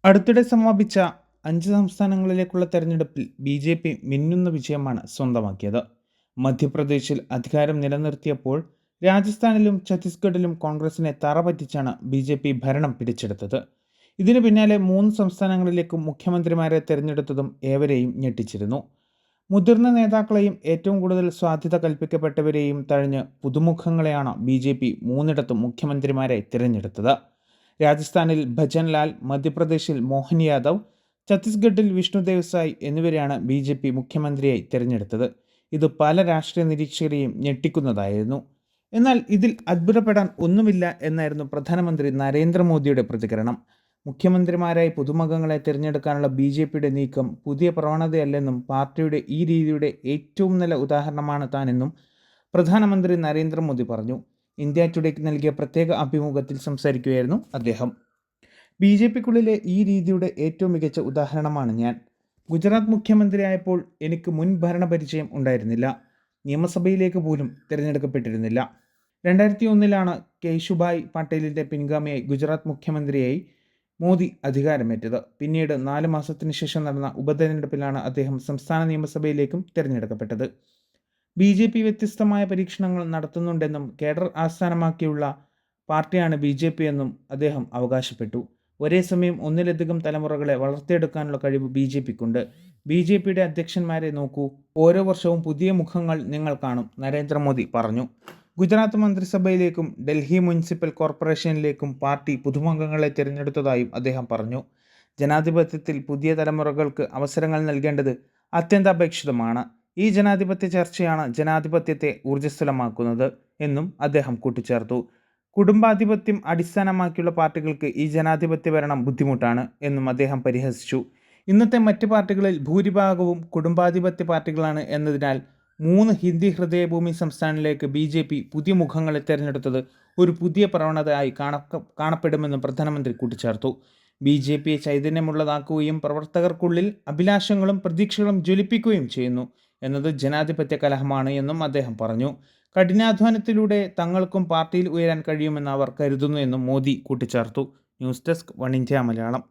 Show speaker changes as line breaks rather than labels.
അടുത്തിടെ സമാപിച്ച 5 സംസ്ഥാനങ്ങളിലേക്കുള്ള തെരഞ്ഞെടുപ്പിൽ ബി.ജെ.പി. മിന്നുന്ന വിജയമാണ് സ്വന്തമാക്കിയത്. മധ്യപ്രദേശിൽ അധികാരം നിലനിർത്തിയപ്പോൾ രാജസ്ഥാനിലും ഛത്തീസ്ഗഡിലും കോൺഗ്രസിനെ തറപറ്റിച്ചാണ് ബി.ജെ.പി. ഭരണം പിടിച്ചെടുത്തത്. ഇതിനു പിന്നാലെ 3 സംസ്ഥാനങ്ങളിലേക്കും മുഖ്യമന്ത്രിമാരെ തെരഞ്ഞെടുത്തതും ഏവരെയും ഞെട്ടിച്ചിരുന്നു. മുതിർന്ന നേതാക്കളെയും ഏറ്റവും കൂടുതൽ സാധ്യത കൽപ്പിക്കപ്പെട്ടവരെയും തഴഞ്ഞ് പുതുമുഖങ്ങളെയാണ് ബി.ജെ.പി. 3ഇടത്തും മുഖ്യമന്ത്രിമാരായി തിരഞ്ഞെടുത്തത്. രാജസ്ഥാനിൽ ഭജൻലാൽ, മധ്യപ്രദേശിൽ മോഹൻ യാദവ്, ഛത്തീസ്ഗഡിൽ വിഷ്ണുദേവ് സായ് എന്നിവരെയാണ് ബി.ജെ.പി. മുഖ്യമന്ത്രിയായി തിരഞ്ഞെടുത്തത്. ഇത് പല രാഷ്ട്രീയ നിരീക്ഷകരെയും ഞെട്ടിക്കുന്നതായിരുന്നു. എന്നാൽ ഇതിൽ അത്ഭുതപ്പെടാൻ ഒന്നുമില്ല എന്നായിരുന്നു പ്രധാനമന്ത്രി നരേന്ദ്രമോദിയുടെ പ്രതികരണം. മുഖ്യമന്ത്രിമാരായി പുതുമുഖങ്ങളെ തിരഞ്ഞെടുക്കാനുള്ള ബി.ജെ.പിയുടെ നീക്കം പുതിയ പ്രവണതയല്ലെന്നും പാർട്ടിയുടെ ഈ രീതിയുടെ ഏറ്റവും നല്ല ഉദാഹരണമാണ് താനെന്നും പ്രധാനമന്ത്രി നരേന്ദ്രമോദി പറഞ്ഞു. ഇന്ത്യ ടുഡേക്ക് നൽകിയ പ്രത്യേക അഭിമുഖത്തിൽ സംസാരിക്കുകയായിരുന്നു അദ്ദേഹം. ബി.ജെ.പിക്കുള്ളിലെ ഈ രീതിയുടെ ഏറ്റവും മികച്ച ഉദാഹരണമാണ് ഞാൻ. ഗുജറാത്ത് മുഖ്യമന്ത്രിയായപ്പോൾ എനിക്ക് മുൻ ഭരണപരിചയം ഉണ്ടായിരുന്നില്ല. നിയമസഭയിലേക്ക് പോലും തിരഞ്ഞെടുക്കപ്പെട്ടിരുന്നില്ല. 2001 കേശുഭായ് പട്ടേലിൻ്റെ പിൻഗാമിയായി ഗുജറാത്ത് മുഖ്യമന്ത്രിയായി മോദി അധികാരമേറ്റത്. പിന്നീട് 4 മാസത്തിനു ശേഷം നടന്ന ഉപതെരഞ്ഞെടുപ്പിലാണ് അദ്ദേഹം സംസ്ഥാന നിയമസഭയിലേക്കും തിരഞ്ഞെടുക്കപ്പെട്ടത്. ബി.ജെ.പി. വ്യത്യസ്തമായ പരീക്ഷണങ്ങൾ നടത്തുന്നുണ്ടെന്നും കേഡർ ആസ്ഥാനമാക്കിയുള്ള പാർട്ടിയാണ് ബി.ജെ.പി. എന്നും അദ്ദേഹം അവകാശപ്പെട്ടു. ഒരേ സമയം ഒന്നിലധികം തലമുറകളെ വളർത്തിയെടുക്കാനുള്ള കഴിവ് ബി.ജെ.പിക്കുണ്ട്. ബി.ജെ.പിയുടെ അധ്യക്ഷന്മാരെ നോക്കൂ, ഓരോ വർഷവും പുതിയ മുഖങ്ങൾ നിങ്ങൾ കാണും, നരേന്ദ്രമോദി പറഞ്ഞു. ഗുജറാത്ത് മന്ത്രിസഭയിലേക്കും ഡൽഹി മുനിസിപ്പൽ കോർപ്പറേഷനിലേക്കും പാർട്ടി പുതുമുഖങ്ങളെ തിരഞ്ഞെടുത്തതായും അദ്ദേഹം പറഞ്ഞു. ജനാധിപത്യത്തിൽ പുതിയ തലമുറകൾക്ക് അവസരങ്ങൾ നൽകേണ്ടത് അത്യന്താപേക്ഷിതമാണ്. ഈ ജനാധിപത്യ ചർച്ചയാണ് ജനാധിപത്യത്തെ ഊർജ്ജസ്വലമാക്കുന്നത് എന്നും അദ്ദേഹം കൂട്ടിച്ചേർത്തു. കുടുംബാധിപത്യം അടിസ്ഥാനമാക്കിയുള്ള പാർട്ടികൾക്ക് ഈ ജനാധിപത്യ ഭരണം ബുദ്ധിമുട്ടാണ് എന്നും അദ്ദേഹം പരിഹസിച്ചു. ഇന്നത്തെ മറ്റ് പാർട്ടികളിൽ ഭൂരിഭാഗവും കുടുംബാധിപത്യ പാർട്ടികളാണ് എന്നതിനാൽ 3 ഹിന്ദി ഹൃദയഭൂമി സംസ്ഥാനങ്ങളിലേക്ക് ബി.ജെ.പി. പുതിയ മുഖങ്ങളെ തിരഞ്ഞെടുത്തത് ഒരു പുതിയ പ്രവണതയായി കാണപ്പെടുമെന്നും പ്രധാനമന്ത്രി കൂട്ടിച്ചേർത്തു. ബി.ജെ.പിയെ ചൈതന്യമുള്ളതാക്കുകയും പ്രവർത്തകർക്കുള്ളിൽ അഭിലാഷങ്ങളും പ്രതീക്ഷകളും ജ്വലിപ്പിക്കുകയും ചെയ്യുന്നു എന്നത് ജനാധിപത്യ കലഹമാണ് എന്നും അദ്ദേഹം പറഞ്ഞു. കഠിനാധ്വാനത്തിലൂടെ തങ്ങൾക്കും പാർട്ടിയിൽ ഉയരാൻ കഴിയുമെന്ന് അവർ കരുതുന്നു എന്നും മോദി കൂട്ടിച്ചേർത്തു. News desk one India Malayalam.